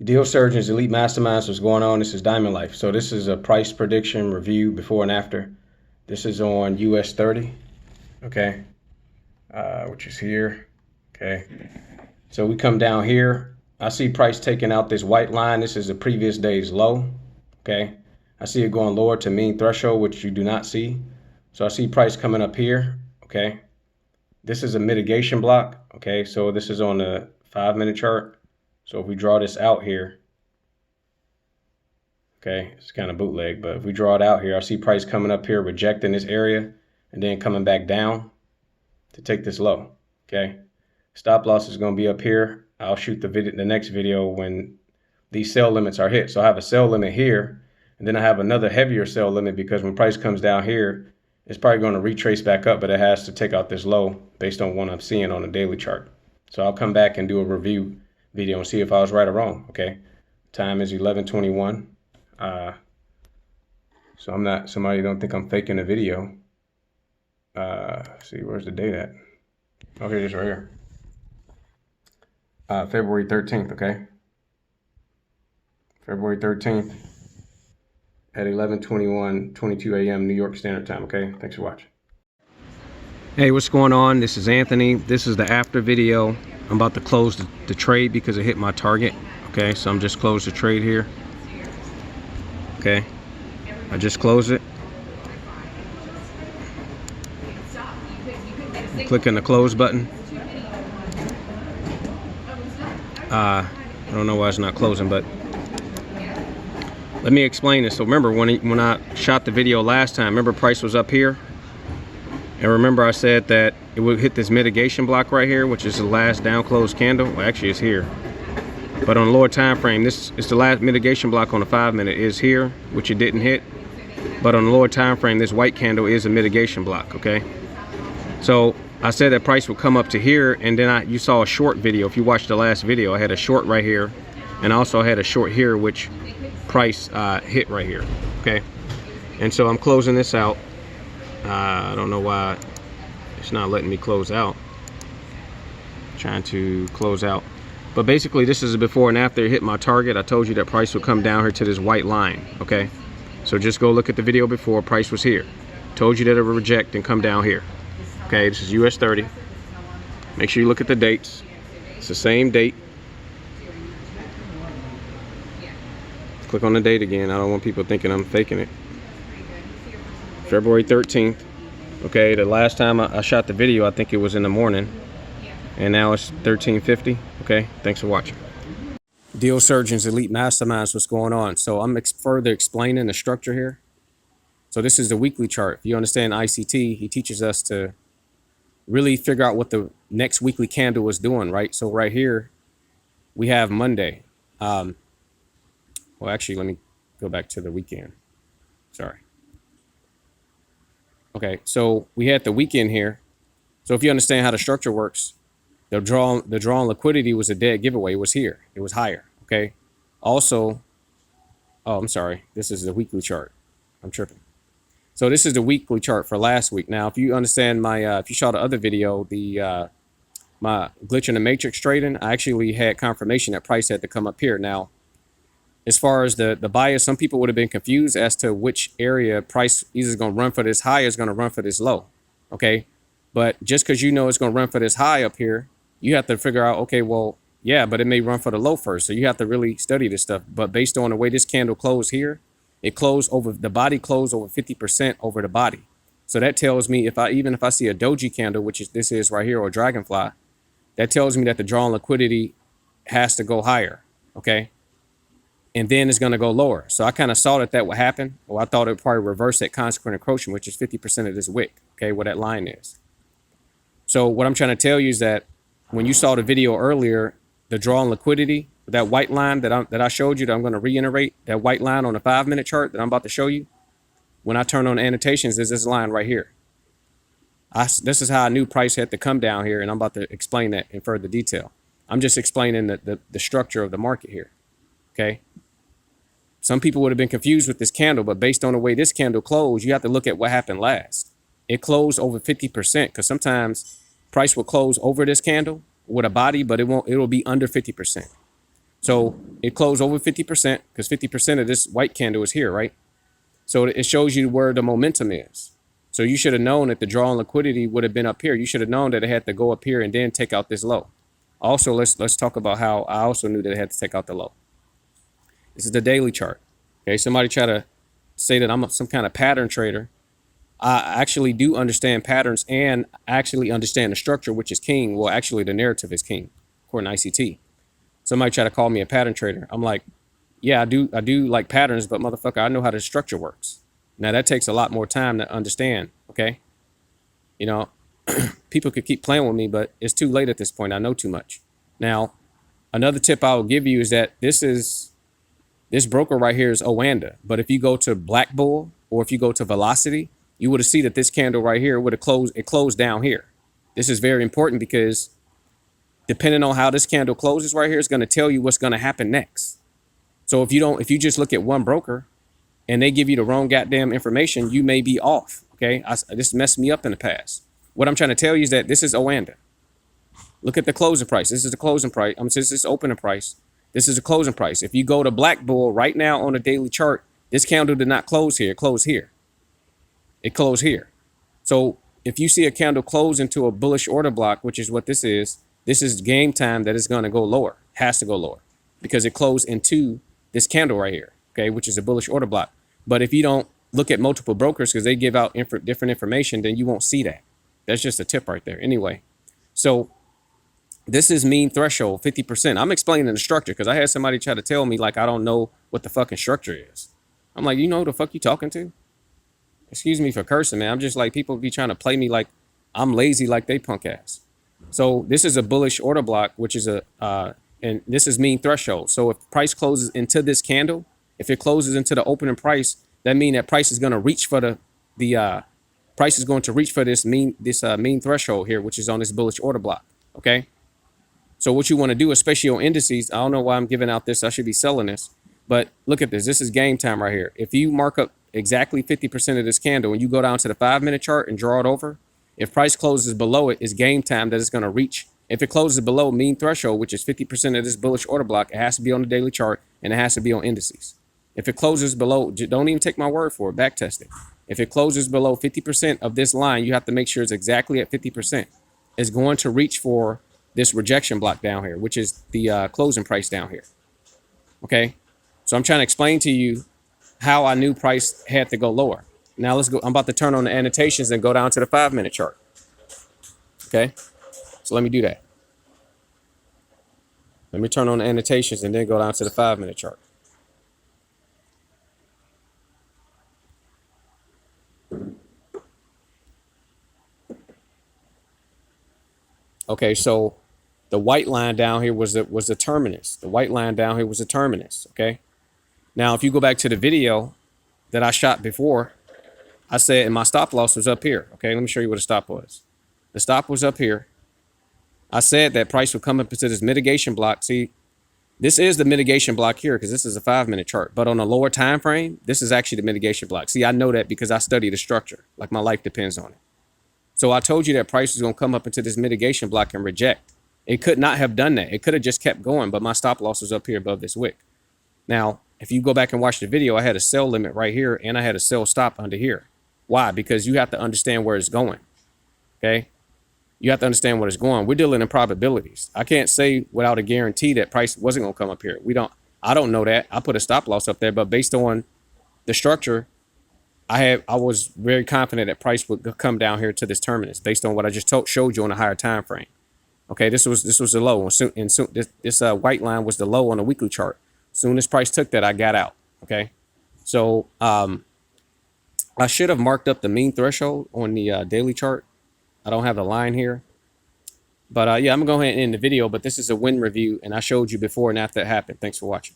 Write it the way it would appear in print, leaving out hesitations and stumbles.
Deal Surgeons, Elite Masterminds, what's going on? This is Diamond Life. So this is a price prediction review before and after. This is on US30, okay, which is here, okay. So we come down here. I see price taking out this white line. This is the previous day's low, okay. I see it going lower to mean threshold, which you do not see. So I see price coming up here, okay. This is a mitigation block, okay. So this is on the 5-minute chart. So if we draw this out here, okay, it's kind of bootleg, but if we draw it out here, I see price coming up here, rejecting this area, and then coming back down to take this low, okay? Stop loss is going to be up here. I'll shoot the next video when these sell limits are hit. So I have a sell limit here, and then I have another heavier sell limit because when price comes down here, it's probably going to retrace back up, but it has to take out this low based on what I'm seeing on the daily chart. So I'll come back and do a review video and see if I was right or wrong, okay? Time is 11:21. So I'm not, somebody don't think I'm faking a video. See, where's the date at? Okay, just right here. February 13th, okay? February 13th at 11:22 a.m. New York Standard Time, okay? Thanks for watching. Hey, what's going on? This is Anthony. This is the after video. I'm about to close the trade because it hit my target. Okay, so I'm just closed the trade here. Okay, I just closed it. I'm clicking the close button. I don't know why it's not closing, but let me explain this. So remember when I shot the video last time, remember price was up here? And remember I said that it would hit this mitigation block right here, which is the last down close candle. Well, actually it's here. But on the lower time frame, this is the last mitigation block on the 5-minute is here, which it didn't hit. But on the lower time frame, this white candle is a mitigation block, okay? So I said that price would come up to here, and then you saw a short video. If you watched the last video, I had a short right here, and I also had a short here, which price hit right here, okay? And so I'm closing this out. I don't know why it's not letting me close out. Trying to close out. But basically this is a before and after it hit my target. I told you that price would come down here to this white line, okay? So just go look at the video before. Price was here. Told you that it would reject and come down here. Okay, this is US30. Make sure you look at the dates. It's the same date. Click on the date again. I don't want people thinking I'm faking it. February 13th. Okay, the last time I shot the video, I think it was in the morning. And now it's 13:50. Okay, thanks for watching. Deal Surgeons, Elite Masterminds, what's going on? So I'm further explaining the structure here. So this is the weekly chart. If you understand ICT, he teaches us to really figure out what the next weekly candle is doing, right? So right here, we have Monday. Well, actually, let me go back to the weekend. Sorry. Okay, so we had the weekend here. So if you understand how the structure works, the drawn liquidity was a dead giveaway. It was here. It was higher. Okay. Also, oh, I'm sorry. This is the weekly chart. I'm tripping. So this is the weekly chart for last week. Now, if you understand my, if you saw the other video, my glitch in the matrix trading, I actually had confirmation that price had to come up here. Now, as far as the bias, some people would have been confused as to which area price either is going to run for this high or is going to run for this low. Okay. But just because you know it's going to run for this high up here, you have to figure out, okay, well, yeah, but it may run for the low first. So you have to really study this stuff. But based on the way this candle closed here, it closed over, the body closed over 50% over the body. So that tells me even if I see a doji candle, which this is right here, or dragonfly, that tells me that the drawn liquidity has to go higher. Okay. And then it's going to go lower. So I kind of saw that would happen. Well, I thought it would probably reverse that consequent encroachment, which is 50% of this wick. Okay. Where that line is. So what I'm trying to tell you is that when you saw the video earlier, the drawn liquidity, that white line that I showed you, that I'm going to reiterate, that white line on the 5-minute chart that I'm about to show you, when I turn on the annotations, there's this line right here. This is how I knew price had to come down here, and I'm about to explain that in further detail. I'm just explaining the structure of the market here, okay? Some people would have been confused with this candle, but based on the way this candle closed, you have to look at what happened last. It closed over 50% because sometimes price will close over this candle with a body, but it'll be under 50%. So it closed over 50% because 50% of this white candle is here, right? So it shows you where the momentum is. So you should have known that the draw on liquidity would have been up here. You should have known that it had to go up here and then take out this low. Also, let's talk about how I also knew that it had to take out the low. This is the daily chart. Okay, somebody try to say that I'm some kind of pattern trader. I actually do understand patterns and actually understand the structure, which is king. Well, actually, the narrative is king, according to ICT. Somebody try to call me a pattern trader. I'm like, yeah, I do like patterns, but motherfucker, I know how the structure works. Now that takes a lot more time to understand. Okay, you know, people could keep playing with me, but it's too late at this point. I know too much. Now, another tip I will give you is that this broker right here is Oanda. But if you go to Black Bull or if you go to Velocity, you would have seen that this candle right here would have closed. It closed down here. This is very important because depending on how this candle closes right here, it's going to tell you what's going to happen next. So if you just look at one broker and they give you the wrong goddamn information, you may be off. Okay, this messed me up in the past. What I'm trying to tell you is that this is Oanda. Look at the closing price. This is the closing price. This is opening price. This is the closing price. If you go to Black Bull right now on the daily chart, this candle did not close here. It closed here. It closed here. So if you see a candle close into a bullish order block, which is what this is game time that it's going to go lower. Has to go lower because it closed into this candle right here, okay, which is a bullish order block. But if you don't look at multiple brokers because they give out different information, then you won't see that. That's just a tip right there. Anyway, so this is mean threshold, 50%. I'm explaining the structure because I had somebody try to tell me like I don't know what the fucking structure is. I'm like, you know who the fuck you talking to? Excuse me for cursing, man. I'm just like, people be trying to play me like I'm lazy like they punk ass. So this is a bullish order block, which is and this is mean threshold. So if price closes into this candle, if it closes into the opening price, that means that price is going to reach for the price is going to reach for this mean threshold here, which is on this bullish order block. Okay. So what you want to do, especially on indices, I don't know why I'm giving out this. I should be selling this, but look at this. This is game time right here. If you mark up exactly 50% of this candle and you go down to the 5-minute chart and draw it over, if price closes below it, it's game time that it's going to reach. If it closes below mean threshold, which is 50% of this bullish order block, it has to be on the daily chart and it has to be on indices. If it closes below, don't even take my word for it, back test it. If it closes below 50% of this line, you have to make sure it's exactly at 50%. It's going to reach for this rejection block down here, which is the closing price down here. Okay. So I'm trying to explain to you how I knew price had to go lower. Now let's go. I'm about to turn on the annotations and go down to the 5-minute chart. Okay. So let me do that. Let me turn on the annotations and then go down to the 5-minute chart. Okay, so the white line down here was the terminus. The white line down here was the terminus. Okay. Now, if you go back to the video that I shot before, I said, and my stop loss was up here. Okay, let me show you what a stop was. The stop was up here. I said that price would come up into this mitigation block. See, this is the mitigation block here because this is a 5-minute chart. But on a lower time frame, this is actually the mitigation block. See, I know that because I study the structure. Like my life depends on it. So I told you that price was going to come up into this mitigation block and reject. It could not have done that. It could have just kept going, but my stop loss was up here above this wick. Now, if you go back and watch the video, I had a sell limit right here and I had a sell stop under here. Why? Because you have to understand where it's going. Okay. You have to understand what it's going. We're dealing in probabilities. I can't say without a guarantee that price wasn't going to come up here. I don't know that. I put a stop loss up there, but based on the structure, I was very confident that price would come down here to this terminus based on what I just showed you on a higher time frame. Okay, this was the low, and this white line was the low on the weekly chart. Soon as price took that, I got out. Okay, so I should have marked up the mean threshold on the daily chart. I don't have the line here, but yeah, I'm gonna go ahead and end the video. But this is a win review, and I showed you before and after it happened. Thanks for watching.